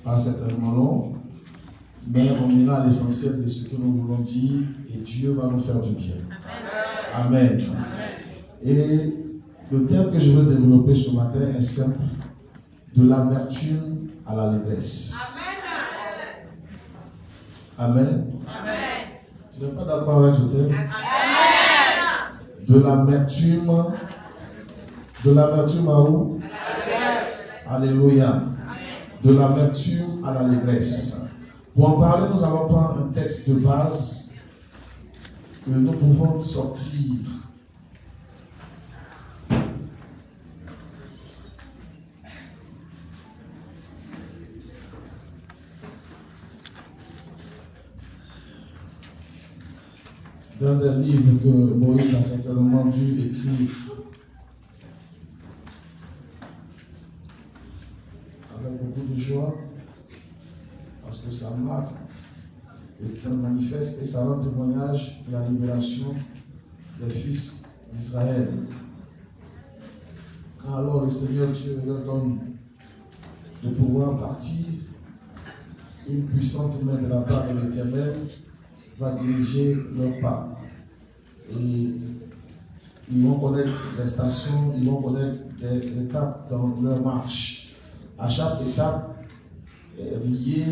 pas certainement long, mais on ira à l'essentiel de ce que nous voulons dire et Dieu va nous faire du bien. Amen. Amen. Et le thème que je veux développer ce matin est simple, de l'amertume à l'allégresse. Amen. Amen. Tu n'es pas d'accord avec ce thème? Amen. De l'amertume à où? Alléluia. Amen. De l'amertume à l'allégresse. Pour en parler, nous allons prendre un texte de base que nous pouvons sortir. Dans des livres que Moïse a certainement dû écrire avec beaucoup de joie, parce que ça marque, ça manifeste et ça rend témoignage de la libération des fils d'Israël. Quand alors le Seigneur Dieu leur donne de pouvoir partir, une puissante main de la part de l'Éternel va diriger leurs pas. Et ils vont connaître des stations, ils vont connaître des étapes dans leur marche. À chaque étape est lié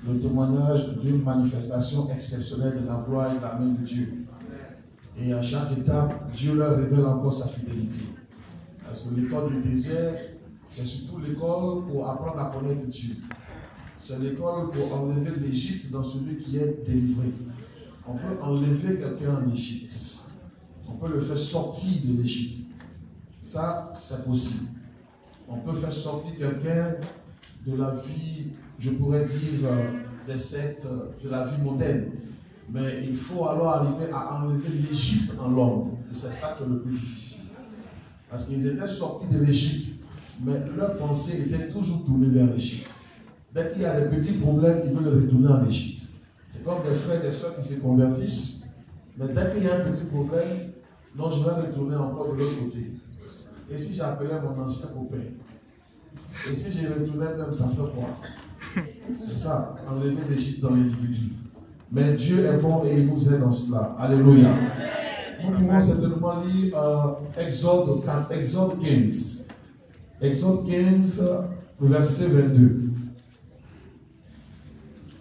le témoignage d'une manifestation exceptionnelle de la gloire et de la main de Dieu. Et à chaque étape, Dieu leur révèle encore sa fidélité. Parce que l'école du désert, c'est surtout l'école pour apprendre à connaître Dieu. C'est l'école pour enlever l'Égypte dans celui qui est délivré. On peut enlever quelqu'un en Égypte. On peut le faire sortir de l'Égypte. Ça, c'est possible. On peut faire sortir quelqu'un de la vie, je pourrais dire, des sectes, de la vie moderne. Mais il faut alors arriver à enlever l'Égypte en l'homme. Et c'est ça qui est le plus difficile. Parce qu'ils étaient sortis de l'Égypte, mais leur pensée était toujours tournée vers l'Égypte. Dès qu'il y a des petits problèmes, ils veulent retourner en Égypte. C'est comme des frères et des soeurs qui se convertissent, mais dès qu'il y a un petit problème, non, je vais retourner encore de l'autre côté. Et si j'appelais mon ancien copain? Et si je retournais même, ça fait quoi? C'est ça, enlever l'Égypte dans l'individu. Mais Dieu est bon et il nous aide dans cela. Alléluia. Nous pouvons certainement lire Exode 15. Exode 15, verset 22.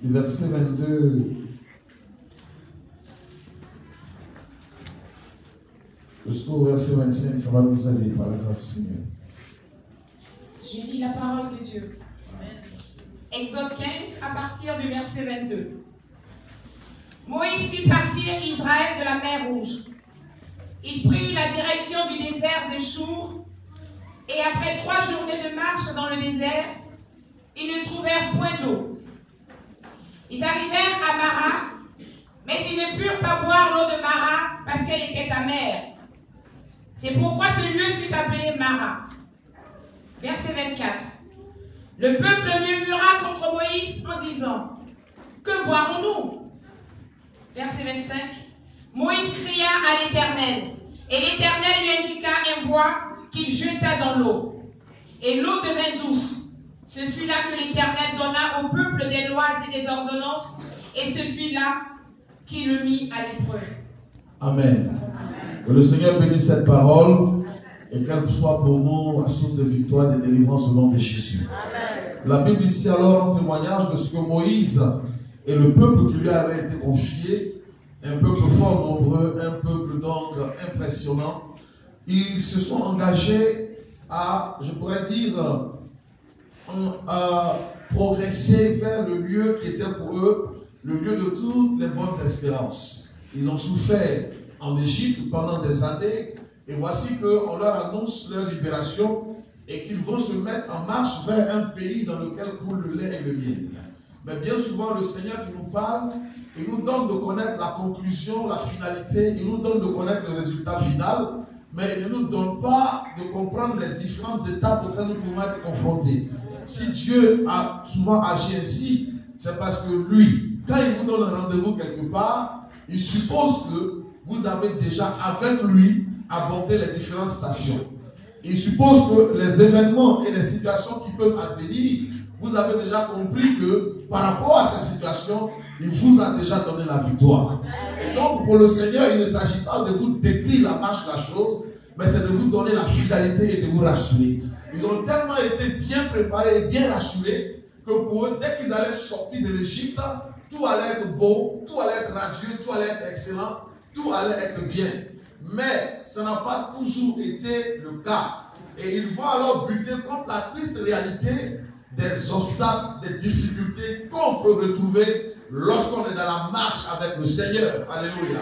Le verset 22, jusqu'au verset 25, ça va nous aider par la grâce du Seigneur. Je lis la parole de Dieu. Exode 15, à partir du verset 22. Moïse fit partir Israël de la mer Rouge. Il prit la direction du désert de Chour, et après 3 journées de marche dans le désert, ils ne trouvèrent point d'eau. Ils arrivèrent à Mara, mais ils ne purent pas boire l'eau de Mara parce qu'elle était amère. C'est pourquoi ce lieu fut appelé Mara. Verset 24. Le peuple murmura contre Moïse en disant: que boirons-nous? Verset 25. Moïse cria à l'Éternel, et l'Éternel lui indiqua un bois qu'il jeta dans l'eau. Et l'eau devint douce. Ce fut là que l'Éternel donna au peuple des lois et des ordonnances, et ce fut là qu'il le mit à l'épreuve. Amen. Que le Seigneur bénisse cette parole et qu'elle soit pour nous la source de victoire et de délivrance au nom de Jésus. Amen. La Bible ici alors en témoignage de ce que Moïse et le peuple qui lui avait été confié, un peuple fort nombreux, un peuple donc impressionnant, ils se sont engagés à, je pourrais dire, progresser vers le lieu qui était pour eux le lieu de toutes les bonnes espérances. Ils ont souffert en Égypte pendant des années et voici qu'on leur annonce leur libération et qu'ils vont se mettre en marche vers un pays dans lequel coule le lait et le miel. Mais bien souvent le Seigneur qui nous parle, il nous donne de connaître la conclusion, la finalité, il nous donne de connaître le résultat final, mais il ne nous donne pas de comprendre les différentes étapes auxquelles nous pouvons être confrontés. Si Dieu a souvent agi ainsi, c'est parce que lui, quand il vous donne un rendez-vous quelque part, il suppose que vous avez déjà avec lui abordé les différentes stations. Il suppose que les événements et les situations qui peuvent advenir vous avez déjà compris que par rapport à cette situation, il vous a déjà donné la victoire. Et donc, pour le Seigneur, il ne s'agit pas de vous décrire la marche de la chose, mais c'est de vous donner la finalité et de vous rassurer. Ils ont tellement été bien préparés et bien rassurés que pour eux, dès qu'ils allaient sortir de l'Égypte, tout allait être beau, tout allait être radieux, tout allait être excellent, tout allait être bien. Mais ça n'a pas toujours été le cas. Et ils vont alors buter contre la triste réalité des obstacles, des difficultés qu'on peut retrouver lorsqu'on est dans la marche avec le Seigneur. Alléluia.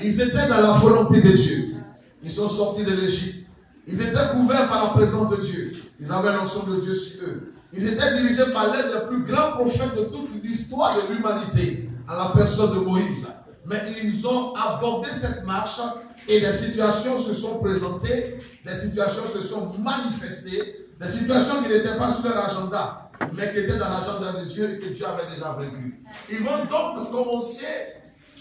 Ils étaient dans la volonté de Dieu. Ils sont sortis de l'Égypte. Ils étaient couverts par la présence de Dieu. Ils avaient l'onction de Dieu sur eux. Ils étaient dirigés par l'un des plus grands prophètes de toute l'histoire de l'humanité, à la personne de Moïse. Mais ils ont abordé cette marche et des situations se sont présentées, des situations se sont manifestées, des situations qui n'étaient pas sur leur agenda, mais qui étaient dans l'agenda de Dieu et que Dieu avait déjà vaincu. Ils vont donc commencer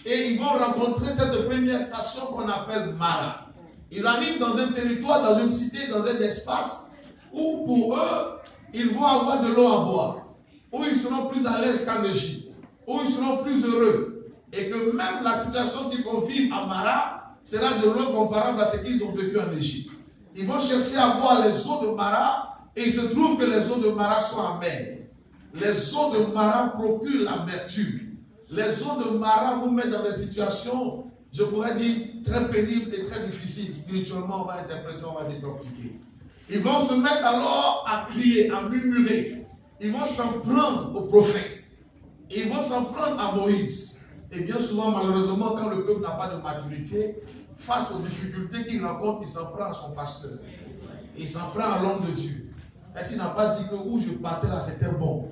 et ils vont rencontrer cette première station qu'on appelle Mara. Ils arrivent dans un territoire, dans une cité, dans un espace où pour eux, ils vont avoir de l'eau à boire, où ils seront plus à l'aise qu'en Égypte, où ils seront plus heureux. Et que même la situation qu'ils vont vivre à Mara sera de l'eau comparable à ce qu'ils ont vécu en Égypte. Ils vont chercher à boire les eaux de Mara et il se trouve que les eaux de Mara sont amères. Les eaux de Mara procurent l'amertume. Les eaux de Mara vous mettent dans des situations, je pourrais dire, très pénibles et très difficiles. Spirituellement, on va interpréter, on va décortiquer. Ils vont se mettre alors à crier, à murmurer. Ils vont s'en prendre aux prophètes. Ils vont s'en prendre à Moïse. Et bien souvent, malheureusement, quand le peuple n'a pas de maturité, face aux difficultés qu'il rencontre, il s'en prend à son pasteur. Il s'en prend à l'homme de Dieu. Est-ce qu'il n'a pas dit que où je partais là, c'était bon?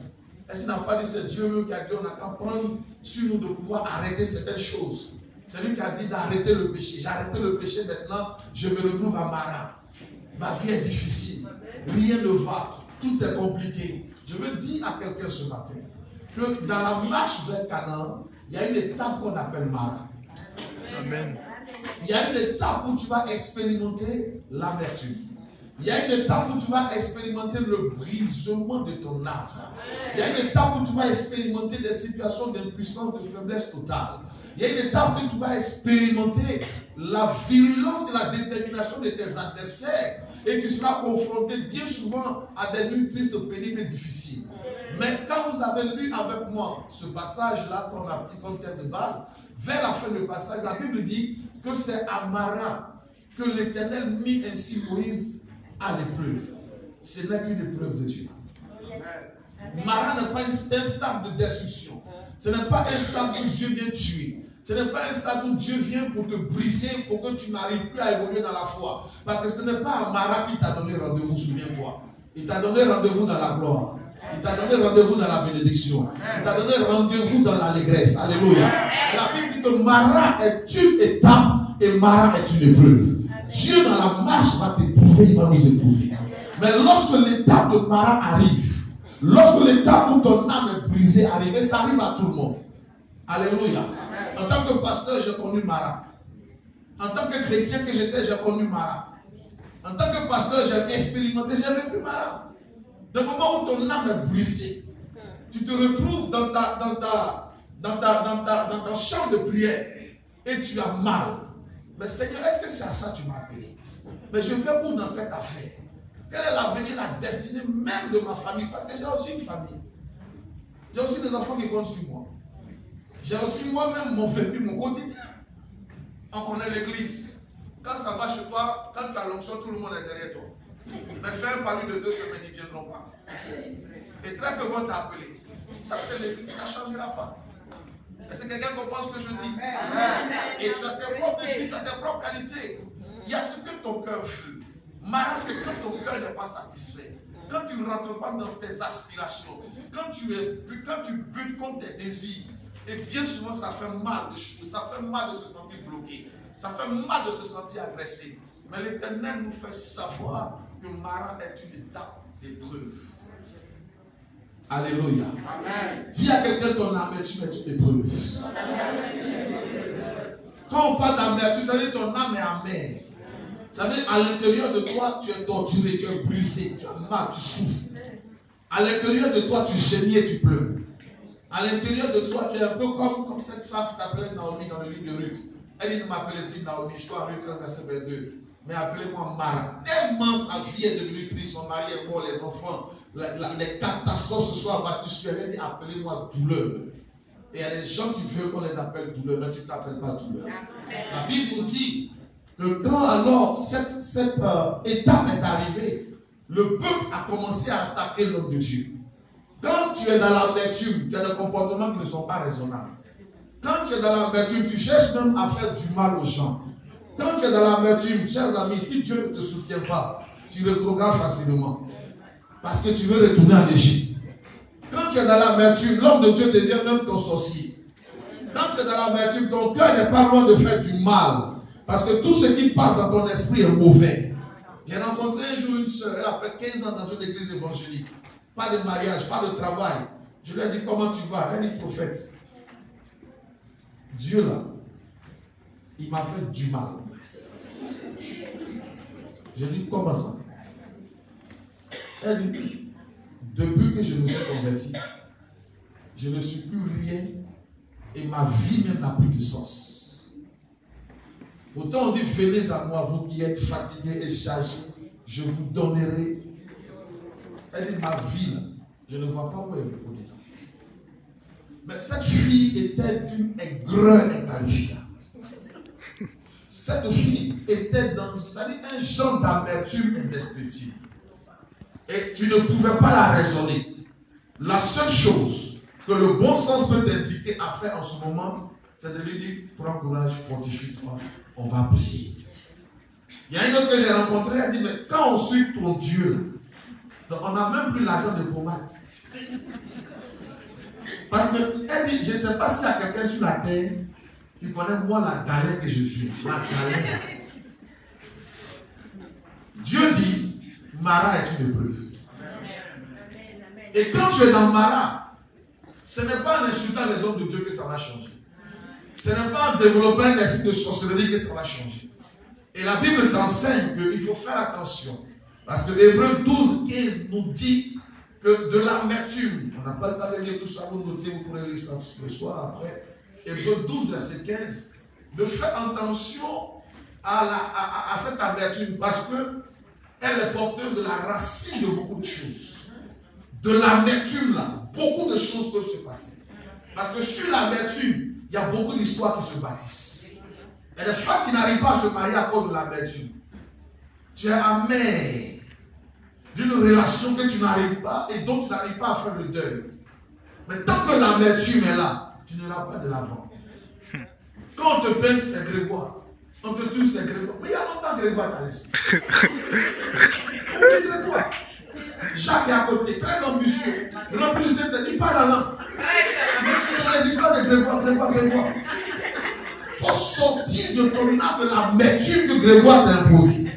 Est-ce qu'il n'a pas dit c'est Dieu même qui a dit on n'a qu'à prendre sur nous de pouvoir arrêter certaines choses? C'est lui qui a dit d'arrêter le péché. J'ai arrêté le péché maintenant, je me retrouve à Mara. Ma vie est difficile, rien ne va, tout est compliqué. Je veux dire à quelqu'un ce matin que dans la marche vers Canaan, il y a une étape qu'on appelle Mara. Amen. Il y a une étape où tu vas expérimenter l'amertume. Il y a une étape où tu vas expérimenter le brisement de ton âme. Il y a une étape où tu vas expérimenter des situations d'impuissance, de faiblesse totale. Il y a une étape où tu vas expérimenter la virulence et la détermination de tes adversaires. Et tu seras confronté bien souvent à des nuits tristes, pénibles et difficiles. Mais quand vous avez lu avec moi ce passage-là qu'on a pris comme texte de base, vers la fin du passage, la Bible dit que c'est à Mara que l'Éternel mit ainsi Moïse à l'épreuve. Ce n'est qu'une épreuve de Dieu. Mara n'est pas un stade de destruction. Ce n'est pas un stade où Dieu vient tuer. Ce n'est pas un stade où Dieu vient pour te briser, pour que tu n'arrives plus à évoluer dans la foi. Parce que ce n'est pas à Mara qui t'a donné rendez-vous, souviens-toi. Il t'a donné rendez-vous dans la gloire. Il t'a donné rendez-vous dans la bénédiction. Il t'a donné rendez-vous dans l'allégresse. Alléluia. La Bible dit que Mara est une étape et Mara est une épreuve. Dieu dans la marche va t'éprouver, il va nous éprouver. Mais lorsque l'étape de Mara arrive, lorsque l'étape où ton âme est brisée arrive, et ça arrive à tout le monde. Alléluia. En tant que pasteur, j'ai connu Mara. En tant que chrétien que j'étais, j'ai connu Mara. En tant que pasteur, j'ai expérimenté, j'ai vécu Mara. Du moment où ton âme est brisée, tu te retrouves dans ta chambre de prière et tu as mal. Mais Seigneur, est-ce que c'est à ça que tu m'as appelé? Mais je vais où dans cette affaire? Quelle est l'avenir, la destinée même de ma famille? Parce que j'ai aussi une famille. J'ai aussi des enfants qui comptent sur moi. J'ai aussi moi-même mon vécu, mon quotidien. On connaît l'église. Quand ça va chez toi, quand tu as l'onction, tout le monde est derrière toi. Mais fais un pari de 2 semaines, ils ne viendront pas. Et très peu vont t'appeler. Ça c'est l'église, ça ne changera pas. Est-ce que quelqu'un comprend ce que je dis? Et tu as tes propres défis, tu as tes propres qualités. Il y a ce que ton cœur veut. Mara, c'est quand ton cœur n'est pas satisfait. Quand tu ne rentres pas dans tes aspirations. Quand tu butes contre tes désirs. Et bien souvent, ça fait mal de jouer, ça fait mal de se sentir bloqué. Ça fait mal de se sentir agressé. Mais l'Éternel nous fait savoir que Mara est une étape d'épreuve. Alléluia. Amen. Dis à quelqu'un ton amertume est une épreuve. Quand on parle d'amertume, ça veut dire ton âme est amère. Ça veut dire à l'intérieur de toi, tu es torturé, tu es brisé, tu as mal, tu souffres. À l'intérieur de toi, tu gémis et tu pleures. À l'intérieur de toi, tu es un peu comme cette femme qui s'appelait Naomi dans le livre de Ruth. Elle dit, ne m'appelez plus Naomi, je crois en Ruth verset 22. Mais appelez-moi Mara. Tellement sa vie est devenue triste, son mari est mort, les enfants, les catastrophes se sont abattues sur elle. Elle dit, appelez-moi douleur. Et il y a des gens qui veulent qu'on les appelle douleur, mais tu ne t'appelles pas douleur. La Bible nous dit que quand alors cette étape est arrivée, le peuple a commencé à attaquer l'homme de Dieu. Quand tu es dans l'amertume, tu as des comportements qui ne sont pas raisonnables. Quand tu es dans l'amertume, tu cherches même à faire du mal aux gens. Quand tu es dans l'amertume, chers amis, si Dieu ne te soutient pas, tu rétrogrades facilement. Parce que tu veux retourner en Égypte. Quand tu es dans l'amertume, l'homme de Dieu devient même ton sorcier. Quand tu es dans l'amertume, ton cœur n'est pas loin de faire du mal. Parce que tout ce qui passe dans ton esprit est mauvais. J'ai rencontré un jour une soeur, elle a fait 15 ans dans une église évangélique. Pas de mariage, pas de travail. Je lui ai dit, comment tu vas? Elle dit, prophète. Dieu là, il m'a fait du mal. J'ai dit, comment ça? Elle dit, depuis que je me suis converti, je ne suis plus rien et ma vie même n'a plus de sens. Pourtant on dit, venez à moi, vous qui êtes fatigués et chargés, je vous donnerai. Elle dit, ma vie là, je ne vois pas où elle est pour dedans. Mais cette fille était d'une aigreur inqualifiable. Cette fille était dans un genre d'amertume indescriptible. Et tu ne pouvais pas la raisonner. La seule chose que le bon sens peut t'indiquer à faire en ce moment, c'est de lui dire, prends courage, fortifie-toi, on va prier. Il y a une autre que j'ai rencontrée, elle dit, mais quand on suit ton Dieu, on n'a même plus l'argent de pommade. Parce qu'elle dit, je ne sais pas s'il y a quelqu'un sur la terre qui connaît moi la galère que je vis. La galère. Dieu dit, Mara est une épreuve. Et quand tu es dans Mara, ce n'est pas en insultant les hommes de Dieu que ça va changer. Ce n'est pas en développant un esprit de sorcellerie que ça va changer. Et la Bible t'enseigne qu'il faut faire attention. Parce que Hébreux 12:15 nous dit que de l'amertume, on n'a pas le temps de lire tout ça, vous notez, vous pourrez lire ça le soir après. Hébreux 12, verset 15, de faire attention à cette amertume parce qu'elle est porteuse de la racine de beaucoup de choses. De l'amertume là, beaucoup de choses peuvent se passer. Parce que sur l'amertume, il y a beaucoup d'histoires qui se bâtissent. Il y a des femmes qui n'arrivent pas à se marier à cause de l'amertume. Tu es amer d'une relation que tu n'arrives pas et dont tu n'arrives pas à faire le deuil. Mais tant que l'amertume est là, tu n'iras pas de l'avant. Quand on te pince, c'est Grégoire. On te tue, c'est Grégoire. Mais il y a longtemps que Grégoire t'a laissé. On dit Grégoire. Jacques est à côté, très ambitieux. Rempli de cette tête, il parle la langue. Mais tu es dans les histoires de Grégoire. Il faut sortir de ton âme de l'amertume que Grégoire t'a imposée.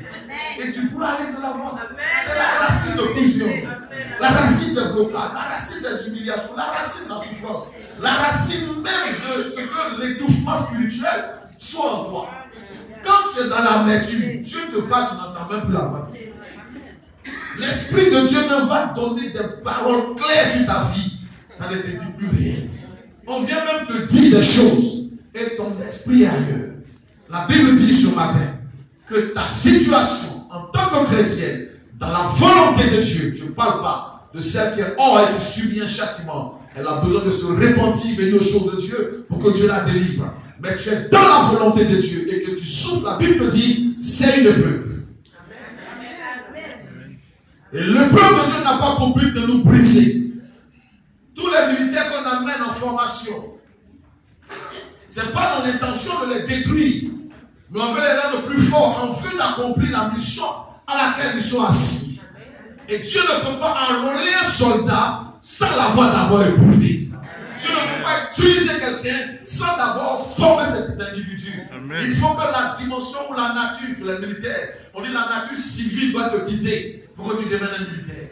Et tu pourras aller de l'avant. C'est la racine de plusieurs. La racine des blocages, la racine des humiliations, la racine de la souffrance, la racine même de ce que l'étouffement spirituel soit en toi. Quand tu es dans l'amertume, Dieu te bat, tu n'entends même plus la voix de Dieu. L'Esprit de Dieu ne va te donner des paroles claires sur ta vie. Ça ne te dit plus rien. On vient même te dire des choses et ton esprit est ailleurs. La Bible dit ce matin que ta situation en tant que chrétienne, dans la volonté de Dieu, je ne parle pas de celle qui est hors et qui subit un châtiment. Elle a besoin de se repentir et aux choses de Dieu pour que Dieu la délivre. Mais tu es dans la volonté de Dieu et que tu souffres, la Bible dit, c'est une épreuve. Et l'épreuve de Dieu n'a pas pour but de nous briser. Tous les militaires qu'on amène en formation, ce n'est pas dans l'intention de les détruire, mais on veut les rendre plus forts, on veut accomplir la mission à laquelle ils sont assis. Et Dieu ne peut pas enrôler un soldat sans l'avoir d'abord éprouvé. Dieu ne peut pas utiliser quelqu'un sans d'abord former cet individu. Amen. Il faut que la dimension ou la nature, pour les militaires, on dit la nature civile doit te quitter pour que tu deviennes un militaire.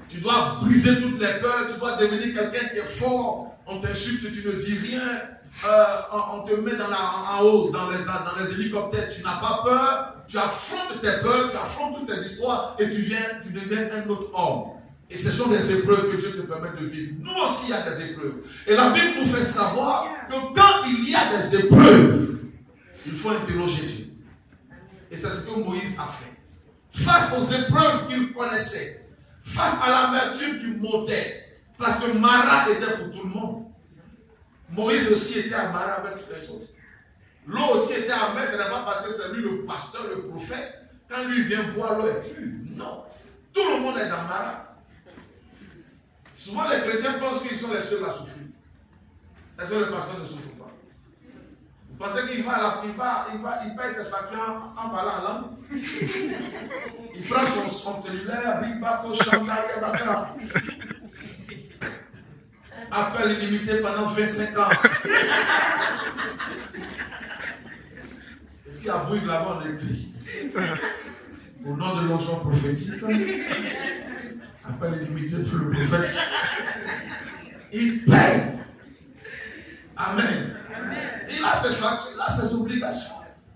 Tu dois briser toutes les peurs, tu dois devenir quelqu'un qui est fort. On t'insulte, tu ne dis rien. On te met en haut, dans les hélicoptères, tu n'as pas peur, tu affrontes tes peurs, tu affrontes toutes ces histoires et tu deviens un autre homme. Et ce sont des épreuves que Dieu te permet de vivre. Nous aussi, il y a des épreuves. Et la Bible nous fait savoir que quand il y a des épreuves, il faut interroger Dieu. Et c'est ce que Moïse a fait. Face aux épreuves qu'il connaissait, face à l'amertume qui montait, parce que Mara était pour tout le monde. Moïse aussi était à Mara avec tous les autres. L'eau aussi était amère, ce n'est pas parce que c'est lui le pasteur, le prophète. Quand lui vient boire, l'eau est pure. Non. Tout le monde est dans Mara. Souvent les chrétiens pensent qu'ils sont les seuls à souffrir. Est-ce que le pasteur ne souffre pas? Vous pensez qu'il il paye ses factures en parlant en langue? Il prend son cellulaire, Ribako, Chantal, Yabaka. Appel illimité pendant 25 ans. Et puis à bruit de l'avant, on écrit. Au nom de l'onction prophétique, appel illimité pour le prophète. Il paye. Amen. Il a ses factures, il a ses obligations,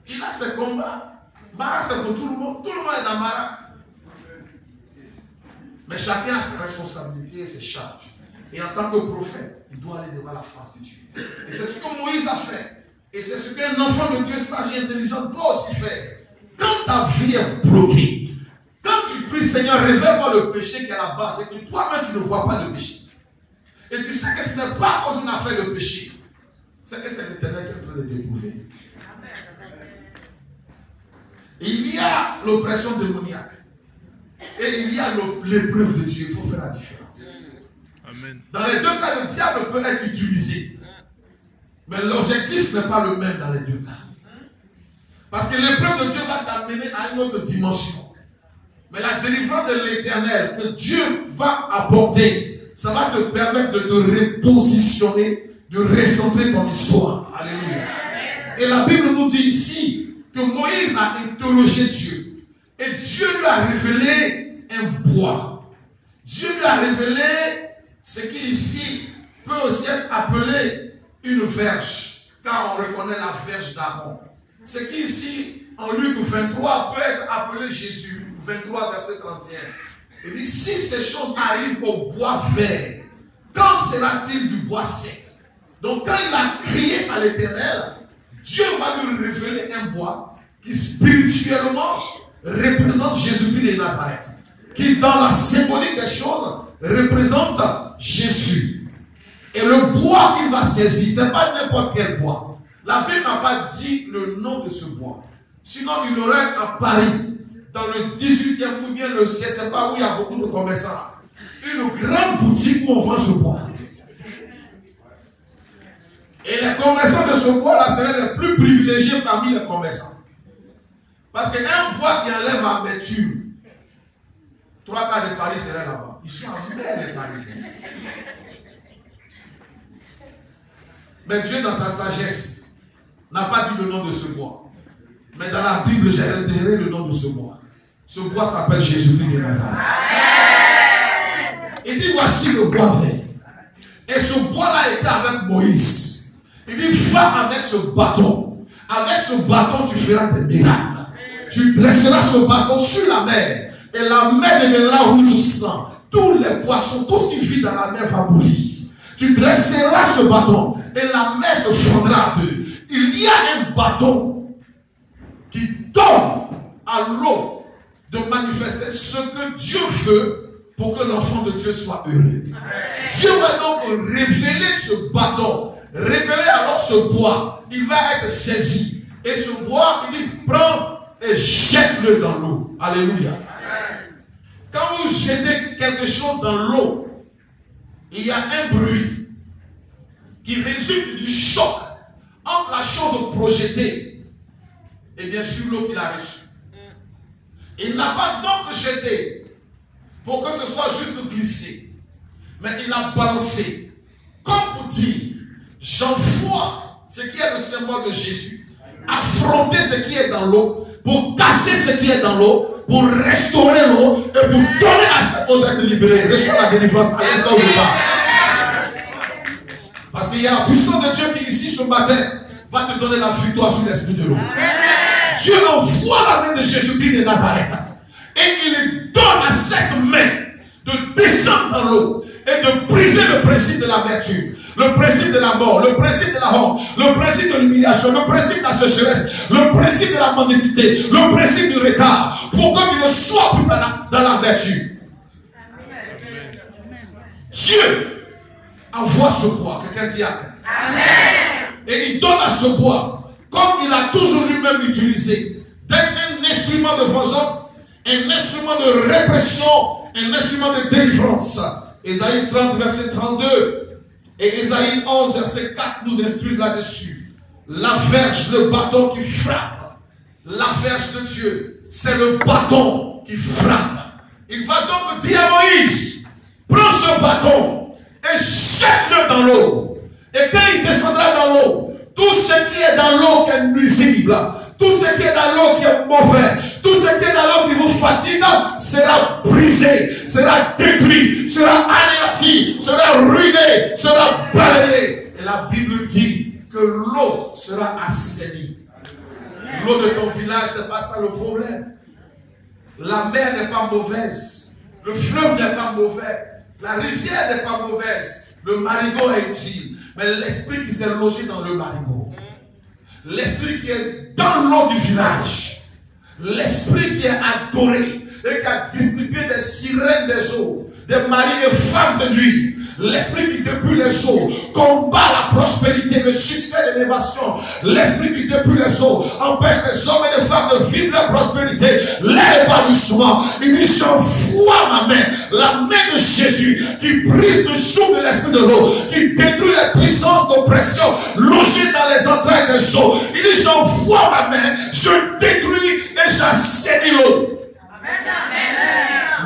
il a ses combats. Mara, c'est pour tout le monde. Tout le monde est dans Mara. Mais chacun a ses responsabilités et ses charges. Et en tant que prophète, il doit aller devant la face de Dieu. Et c'est ce que Moïse a fait. Et c'est ce qu'un enfant de Dieu sage et intelligent doit aussi faire. Quand ta vie est bloquée, quand tu pries, Seigneur, révèle-moi le péché qui est à la base et que toi-même tu ne vois pas le péché. Et tu sais que ce n'est pas à cause d'une affaire de péché. C'est que c'est l'Éternel qui est en train de t'éprouver. Il y a l'oppression démoniaque. Et il y a l'épreuve de Dieu. Il faut faire la différence. Amen. Dans les deux cas, le diable peut être utilisé. Mais l'objectif n'est pas le même dans les deux cas. Parce que l'épreuve de Dieu va t'amener à une autre dimension. Mais la délivrance de l'Éternel que Dieu va apporter, ça va te permettre de te repositionner, de recentrer ton histoire. Alléluia. Et la Bible nous dit ici que Moïse a interrogé Dieu. Et Dieu lui a révélé un bois. Dieu lui a révélé ce qui ici peut aussi être appelé une verge. Car on reconnaît la verge d'Aaron. Ce qui ici, en Luc 23, peut être appelé Jésus. 23, verset 31. Il dit, si ces choses arrivent au bois vert, quand sera-t-il du bois sec? Donc quand il a crié à l'Éternel, Dieu va lui révéler un bois qui spirituellement représente Jésus-Christ de Nazareth. Qui dans la symbolique des choses représente Jésus. Et le bois qu'il va saisir, ce n'est pas n'importe quel bois. La Bible n'a pas dit le nom de ce bois. Sinon il aurait à Paris, dans le 18e ou bien le ciel, je ne sais pas où il y a beaucoup de commerçants. Une grande boutique où on vend ce bois. Et les commerçants de ce bois-là seraient les plus privilégiés parmi les commerçants. Parce qu'un bois qui enlève l'amertume, 3 quarts de Paris seraient là-bas. Ils sont en mer, les Parisiens. Mais Dieu, dans sa sagesse, n'a pas dit le nom de ce bois. Mais dans la Bible, j'ai retenu le nom de ce bois. Ce bois s'appelle Jésus-Christ de Nazareth. Il dit, voici le bois vert. Et ce bois-là était avec Moïse. Il dit, va avec ce bâton. Avec ce bâton, tu feras des miracles. Tu dresseras ce bâton sur la mer. Et la mer deviendra rouge sang. Tous les poissons, tout ce qui vit dans la mer va mourir. Tu dresseras ce bâton. Et la mer se fondra en deux. Il y a un bâton qui donne à l'eau de manifester ce que Dieu veut pour que l'enfant de Dieu soit heureux. Dieu va donc révéler ce bâton. Révéler alors ce bois. Il va être saisi. Et ce bois, il dit, prends et jette-le dans l'eau. Alléluia. Quand vous jetez quelque chose dans l'eau, il y a un bruit qui résulte du choc entre la chose projetée et bien sûr l'eau qu'il a reçue. Il n'a pas donc jeté pour que ce soit juste glissé, mais il a balancé comme pour dire, j'envoie ce qui est le symbole de Jésus, affronter ce qui est dans l'eau, pour casser ce qui est dans l'eau, pour restaurer l'eau et pour donner à cette eau d'être libérée. Reçois la délivrance à l'instant où je parle. Parce qu'il y a la puissance de Dieu qui ici ce matin va te donner la victoire sur l'esprit de l'eau. Dieu envoie la main de Jésus-Christ de Nazareth et il donne à cette main de descendre dans l'eau et de briser le principe de l'amertume, le principe de la mort, le principe de la honte, le principe de l'humiliation, le principe de la sécheresse, le principe de la mendicité, le principe du retard, pour que tu ne sois plus dans l'amertume. Dieu envoie ce bois, quelqu'un dit Amen. Et il donne à ce bois, comme il a toujours lui-même utilisé, un instrument de vengeance, un instrument de répression, un instrument de délivrance. Ésaïe 30, verset 32 et Ésaïe 11, verset 4 nous instruisent là-dessus. La verge, le bâton qui frappe. La verge de Dieu, c'est le bâton qui frappe. Il va donc dire à Moïse, prends ce bâton et jette-le dans l'eau. Et quand il descendra dans l'eau, tout ce qui est dans l'eau qui est nuisible, tout ce qui est dans l'eau qui est mauvais, tout ce qui est dans l'eau qui vous fatigue sera brisé, sera détruit, sera anéanti, sera ruiné, sera balayé. Et la Bible dit que l'eau sera assainie. L'eau de ton village, c'est pas ça le problème. La mer n'est pas mauvaise, le fleuve n'est pas mauvais, la rivière n'est pas mauvaise, le marigot est utile, mais l'esprit qui s'est logé dans le marigot, l'esprit qui est dans l'eau du village, l'esprit qui est adoré et qui a distribué des sirènes des eaux, des maris et femmes de nuit, l'esprit qui depuis les eaux combat la prospérité, le succès de l'élévation, l'esprit qui depuis les eaux empêche les hommes et les femmes de vivre la prospérité, l'épanouissement. Il dit j'envoie ma main, la main de Jésus qui brise le joug de l'esprit de l'eau, qui détruit les puissances d'oppression logées dans les entrailles des eaux. Il dit j'envoie ma main, je détruis et j'assainis l'eau.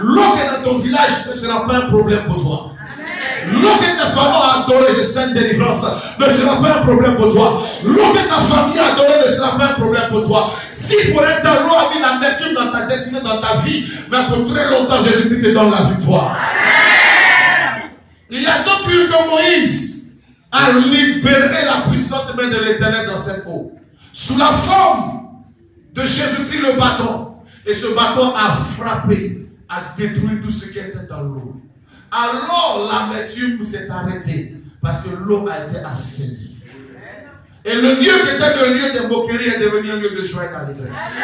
L'eau qui est dans ton village ne sera pas un problème pour toi. L'eau que tes parents ont adoré, je sens délivrance, ne sera pas un problème pour toi. L'eau que ta famille a adoré ne sera pas un problème pour toi. Si pour un temps l'eau a mis l'amertume dans ta destinée, dans ta vie, mais pour très longtemps Jésus-Christ te donne la victoire. Il y a donc eu que Moïse a libéré la puissante main de l'Éternel dans cette eau, sous la forme de Jésus-Christ le bâton. Et ce bâton a frappé, a détruit tout ce qui était dans l'eau. Alors l'amertume s'est arrêtée parce que l'eau a été assainie. Et le lieu qui était le lieu de moquerie est devenu un lieu de joie et d'allégresse.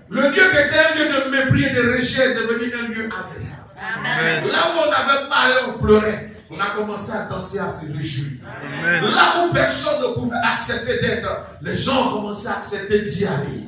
Le lieu qui était un lieu de mépris et de rejet est devenu un lieu agréable. Là où on avait mal et on pleurait, on a commencé à danser, à se réjouir. Là où personne ne pouvait accepter d'être, les gens ont commencé à accepter d'y aller.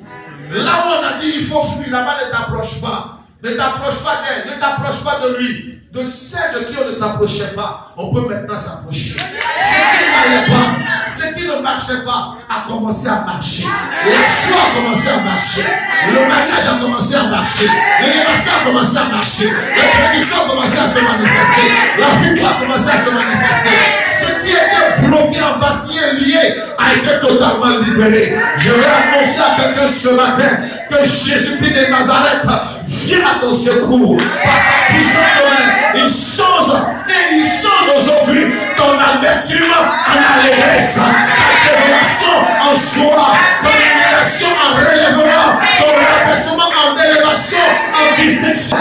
Là où on a dit il faut fuir, là-bas ne t'approche pas. Ne t'approche pas d'elle, ne t'approche pas de lui. De celle de qui on ne s'approchait pas, on peut maintenant s'approcher. Ce qui n'allait pas, ce qui ne marchait pas, a commencé à marcher. La joie a commencé à marcher. Le mariage a commencé à marcher. L'élévation a commencé à marcher. La bénédiction a commencé à se manifester. La victoire a commencé à se manifester. Ce qui était bloqué, embastillé, lié, a été totalement libéré. Je vais annoncer à quelqu'un ce matin que Jésus-Christ de Nazareth vient à ton secours. Par sa puissante main, il change et il change aujourd'hui ton amertume en allégresse, ta désolation en joie, ton humiliation en relèvement, ton rabaissement en élévation, en distinction.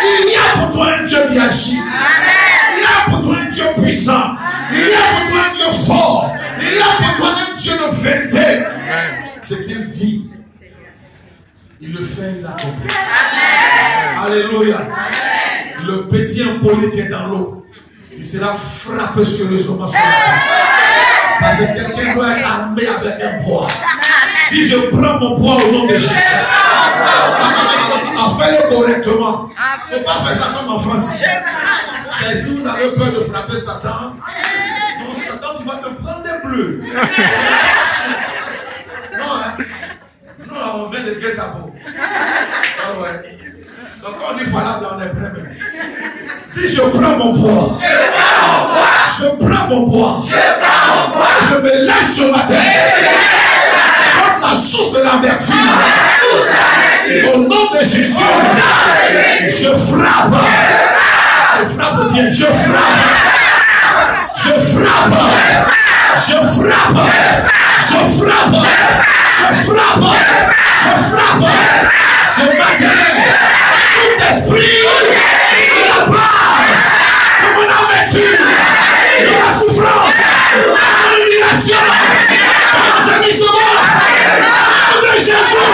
Il y a pour toi un Dieu qui agit. Il y a pour toi un Dieu puissant. Il y a pour toi un Dieu fort. Il y a pour toi un Dieu de vérité. Ce qu'il dit, il le fait, il l'accomplit. Alléluia. Le petit impoli qui est dans l'eau, il sera frappé sérieusement sur la tête. Parce que quelqu'un doit être armé avec un bois. Dis je prends mon bois au nom de Jésus. Fais-le correctement. Il ne faut pas faire ça comme en France ici. C'est si vous avez peur de frapper Satan. Non, Satan, tu vas te prendre des bleus. Non, hein. Nous, on vient de Guézabo. Ah ouais. Donc quand on dit voilà, on est prêt même. Dis je prends mon bois. Je prends mon bois. Je me lève ce matin. Contre la source de l'amertume. Au nom de Jésus. Je frappe. Je frappe bien. Je frappe. Je frappe. Je frappe. Je frappe. Je frappe. Je frappe. Ce matin. Tout esprit passe de mon amertume, de ma souffrance, de ma humiliation, de mon gémissement. Au nom de Jésus,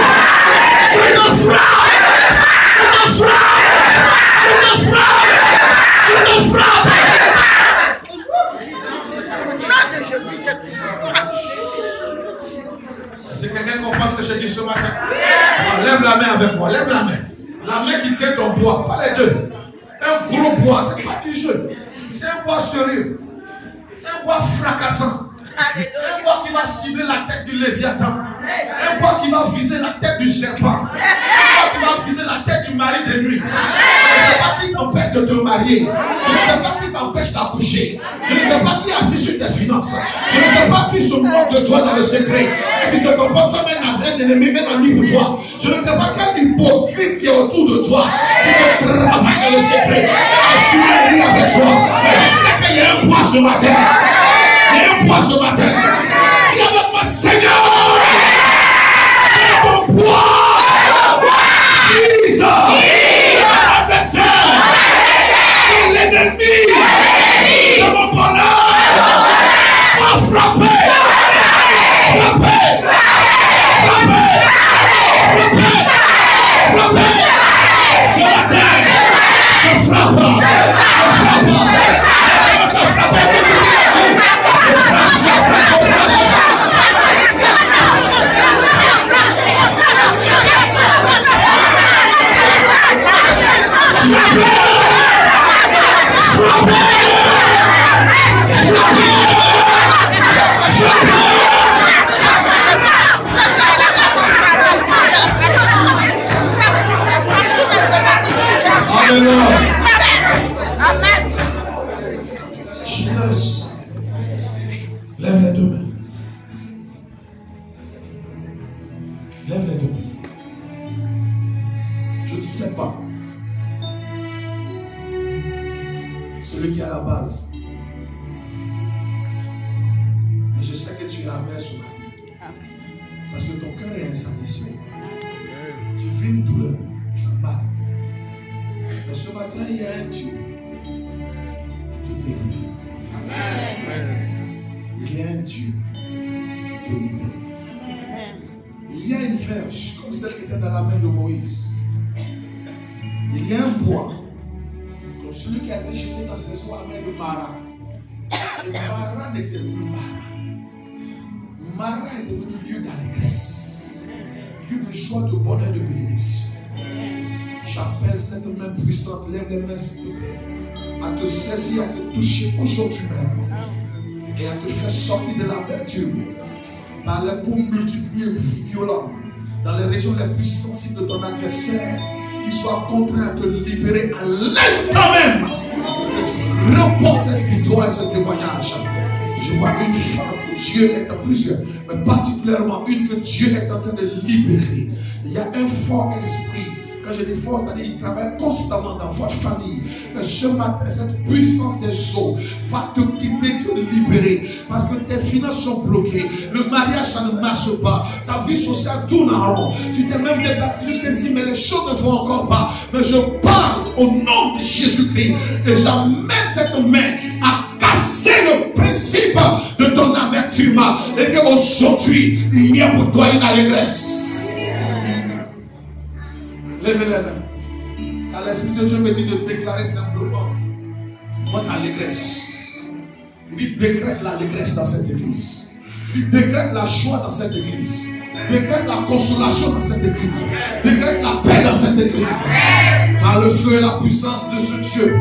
je te frappe, je te frappe, je te frappe, je te frappe. C'est quelqu'un qui comprend ce que j'ai dit ce matin. Alors, lève la main avec moi, lève la main. La main qui tient ton bois, pas les deux. Un gros bois, c'est pas du jeu. C'est un bois sérieux. Un bois fracassant. Un bois qui va cibler la tête du Léviathan. Un bois qui va viser la tête du serpent. Un bois qui va viser la tête du mari de nuit. Je ne sais pas qui t'empêche de te marier. Je ne sais pas qui t'empêche d'accoucher. Je ne sais pas qui est assis sur tes finances. Je ne sais pas qui se moque de toi dans le secret. Qui se comporte comme un ennemi, même ami pour toi. Je ne sais pas quel hypocrite qui est autour de toi. Qui te travaille dans le secret. Je suis avec toi. Mais je sais qu'il y a un bois ce matin. Il y a un bois ce matin. Dis avec moi, Seigneur, ton bois brise l'adversaire, l'ennemi de mon bonheur. Sois frappé, frappé, frappé, frappé, frappé. Ce matin, je frappe, je frappe. Ça frappe. Jesus. Lève les deux mains. Lève les deux mains. Je ne sais pas. Celui qui est à la base. Mais je sais que tu es amer ce matin. Parce que ton cœur est insatisfait. Tu vis une douleur. Tu as mal. Mais ce matin, il y a un Dieu qui te délivre. Amen. Il y a un Dieu qui te libère. Il y a une verge comme celle qui était dans la main de Moïse. Il y a un bois comme celui qui a été jeté dans ses eaux à la main de Mara. Et Mara n'était plus Mara. Mara est devenu lieu d'allégresse, lieu de joie, de bonheur, de bénédiction. J'appelle cette main puissante, lève les mains s'il te plaît, à te saisir, à te toucher aujourd'hui même et à te faire sortir de l'amertume par les coups multipliés violents dans les régions les plus sensibles de ton adversaire, qui soit contraint à te libérer à l'instant même et que tu remportes cette victoire et ce témoignage. Je vois une femme que Dieu est en plusieurs, mais particulièrement une que Dieu est en train de libérer. Il y a un fort esprit. Quand je dis fort, c'est-à-dire qu'il travaille constamment dans votre famille. Mais ce matin, cette puissance des eaux va te quitter, te libérer. Parce que tes finances sont bloquées. Le mariage, ça ne marche pas. Ta vie sociale tourne en rond. Tu t'es même déplacé jusqu'ici, mais les choses ne vont encore pas. Mais je parle au nom de Jésus-Christ. Et j'amène cette main à casser le principe de ton amertume. Et qu'aujourd'hui, il y a pour toi une allégresse. Lève les mains. Car l'Esprit de Dieu me dit de déclarer simplement votre allégresse. Il dit décrète l'allégresse dans cette église. Il dit décrète la joie dans cette église. Décrète la consolation dans cette église. Décrète la paix dans cette église. Par le feu et la puissance de ce Dieu.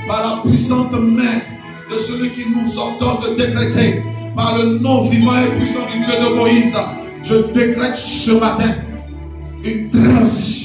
Par la puissante main de celui qui nous ordonne de décréter. Par le nom vivant et puissant du Dieu de Moïse. Je décrète ce matin une transition.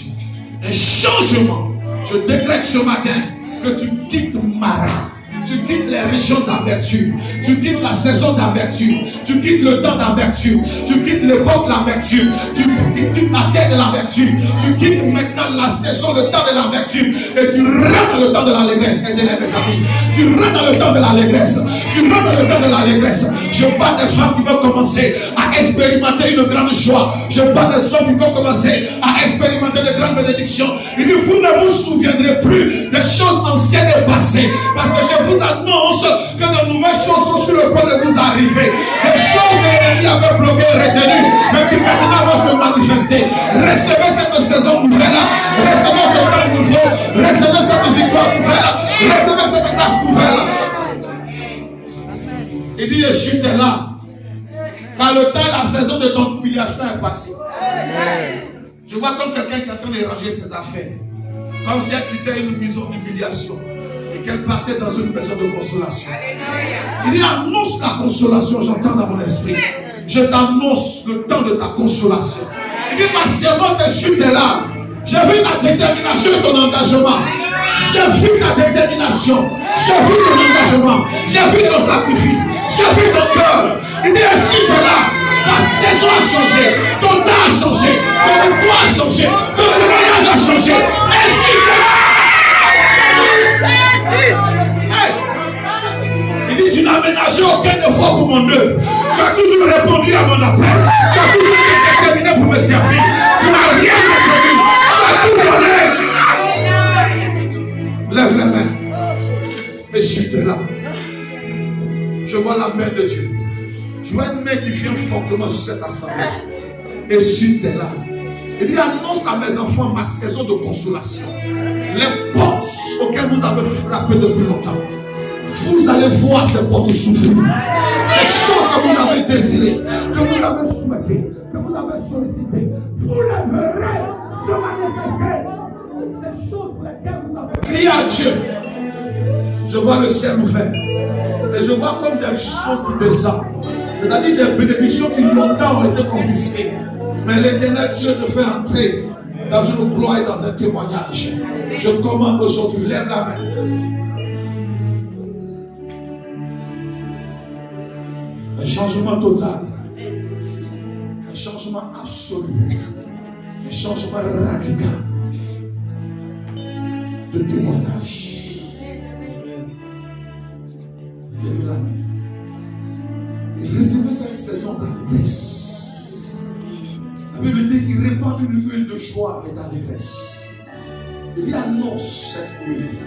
Un changement. Je décrète ce matin que tu quittes Mara. Tu quittes les régions d'amertume. Tu quittes la saison d'amertume. Tu quittes le temps d'amertume. Tu quittes l'époque de l'amertume. Tu quittes la terre de l'amertume. Tu quittes maintenant la saison, le temps de l'amertume. Et tu rentres dans le temps de l'allégresse. Aidez-les, mes amis. Tu rentres dans le temps de l'allégresse. Tu rentres dans le temps de l'allégresse. Je parle des femmes qui vont commencer à expérimenter une grande joie. Je parle des hommes qui vont commencer à expérimenter de grandes bénédictions. Il dit, vous ne vous souviendrez plus des choses anciennes et passées. Parce que je vous annonce que de nouvelles choses sont sur le point de vous arriver. Des choses que l'ennemi avait bloquées et retenues, mais qui maintenant vont se manifester. Recevez cette saison nouvelle-là. Recevez ce temps nouveau. Recevez cette victoire nouvelle. Recevez cette grâce nouvelle. Il dit, je suis là. Car le temps, la saison de ton humiliation est passée. Je vois comme quelqu'un qui est en train de ranger ses affaires. Comme si elle quittait une maison d'humiliation et qu'elle partait dans une maison de consolation. Il dit, annonce la consolation, j'entends dans mon esprit. Je t'annonce le temps de ta consolation. Il dit, ma servante est sur tes larmes. J'ai vu ta détermination et ton engagement. J'ai vu ta détermination. J'ai vu ton engagement. J'ai vu ton sacrifice. J'ai vu ton cœur. Il dit, ainsi t'es là. Ta saison a changé. Ton temps a changé. Ton histoire a changé. Ton témoignage a changé. Ainsi t'es là. Hey. Il dit, tu n'as ménagé aucun effort pour mon œuvre. Tu as toujours répondu à mon appel. Tu as toujours été déterminé pour me servir. Tu n'as rien retenu. Tu as tout donné. Lève les mains. Et suis là. Je vois la main de Dieu. Je vois une main qui vient fortement sur cette assemblée. Et suis là. Il dit, annonce à mes enfants ma saison de consolation. Les portes auxquelles vous avez frappé depuis longtemps. Vous allez voir ces portes s'ouvrir. Ces choses que vous avez désirées, que vous avez souhaitées, que vous avez sollicitées, vous les verrez se manifester. Ces choses pour lesquelles vous avez crié à Dieu. Je vois le ciel ouvert. Et je vois comme des choses qui descendent. C'est-à-dire des bénédictions qui longtemps ont été confisquées. Mais l'Éternel Dieu te fait entrer dans une gloire et dans un témoignage. Je commande aujourd'hui, lève la main. Un changement total. Un changement absolu. Un changement radical de témoignage. Lève la main. Et recevez cette saison d'allégresse. La Bible dit qu'il répand une huile de joie et d'allégresse. Il dit annonce cette huile.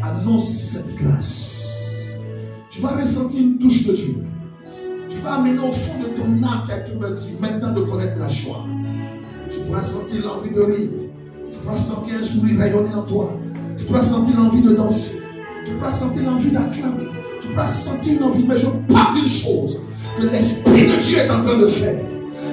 Annonce cette grâce. Tu vas ressentir une touche de Dieu. Qui va amener au fond de ton âme qui a tout maintenant de connaître la joie. Tu pourras sentir l'envie de rire. Tu pourras sentir un sourire rayonner en toi. Tu pourras sentir l'envie de danser. Tu pourras sentir l'envie d'acclamer. Tu pourras sentir une envie. Mais je parle d'une chose que l'Esprit de Dieu est en train de faire.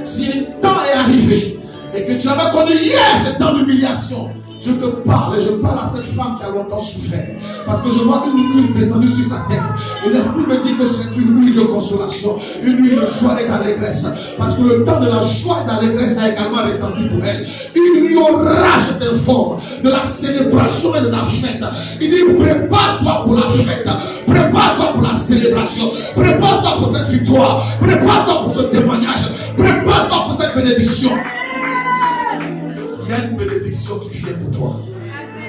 Si un temps est arrivé et que tu avais connu hier ce temps d'humiliation, je te parle et je parle à cette femme qui a longtemps souffert. Parce que je vois une huile descendue sur sa tête. Et l'Esprit me dit que c'est une huile de consolation, une huile de joie et d'allégresse. Parce que le temps de la joie et d'allégresse a également retenti pour elle. Il y aura, je t'informe, de la célébration et de la fête. Il dit, prépare-toi pour la fête. Prépare-toi pour la célébration. Prépare-toi pour cette victoire. Prépare-toi pour ce témoignage. Prépare-toi pour cette bénédiction. Il y a une bénédiction qui vient pour toi.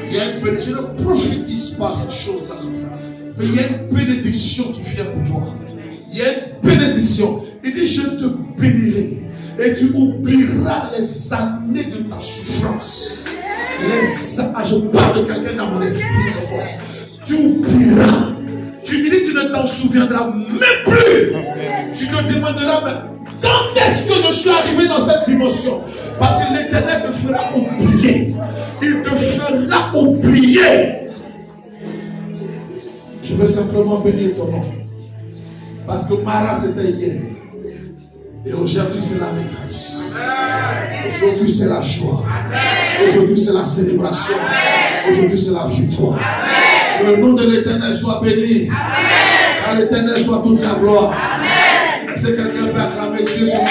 Il y a une bénédiction. Je ne prophétise pas ces choses-là comme ça. Mais il y a une bénédiction qui vient pour toi. Il y a une bénédiction. Il dit, je te bénirai. Et tu oublieras les années de ta souffrance. Je parle de quelqu'un dans mon esprit. Tu oublieras. Tu me dis, tu ne t'en souviendras même plus. Tu te demanderas, mais quand est-ce que je suis arrivé dans cette dimension? Parce que l'Éternel te fera oublier. Il te fera oublier. Je veux simplement bénir ton nom. Parce que Mara c'était hier. Et aujourd'hui c'est l'allégresse. Aujourd'hui c'est la joie. Aujourd'hui c'est la célébration. Aujourd'hui c'est la victoire. Que le nom de l'Éternel soit béni. Car l'Éternel soit toute la gloire. Est-ce que quelqu'un peut acclamer Dieu ce matin?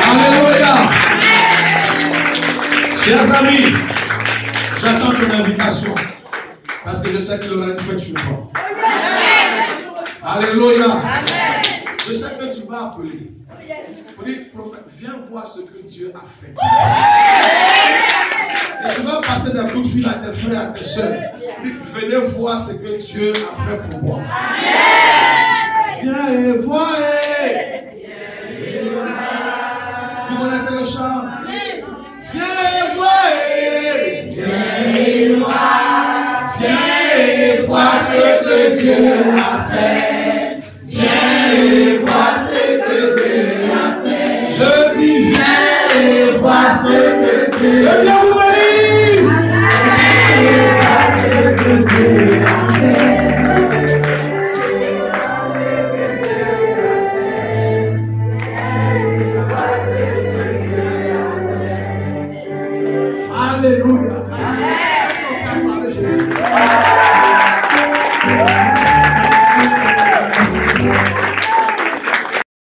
Alléluia. Chers amis, j'attends ton invitation parce que je sais qu'il y aura une fête sur toi. Alléluia. Je sais que tu vas appeler. Pour dire, prophète, viens voir ce que Dieu a fait. Et tu vas passer des coups de fil à tes frères, à tes soeurs. Dites, venez voir ce que Dieu a fait pour moi. Viens et voyez. Vous connaissez le chant? Viens et voyez. Viens et vois ce que Dieu a fait. Viens et vois ce que Dieu a fait. Je dis viens et vois ce que Dieu a fait. Que Dieu vous bénisse. Viens et vois ce que Dieu a fait. Alléluia.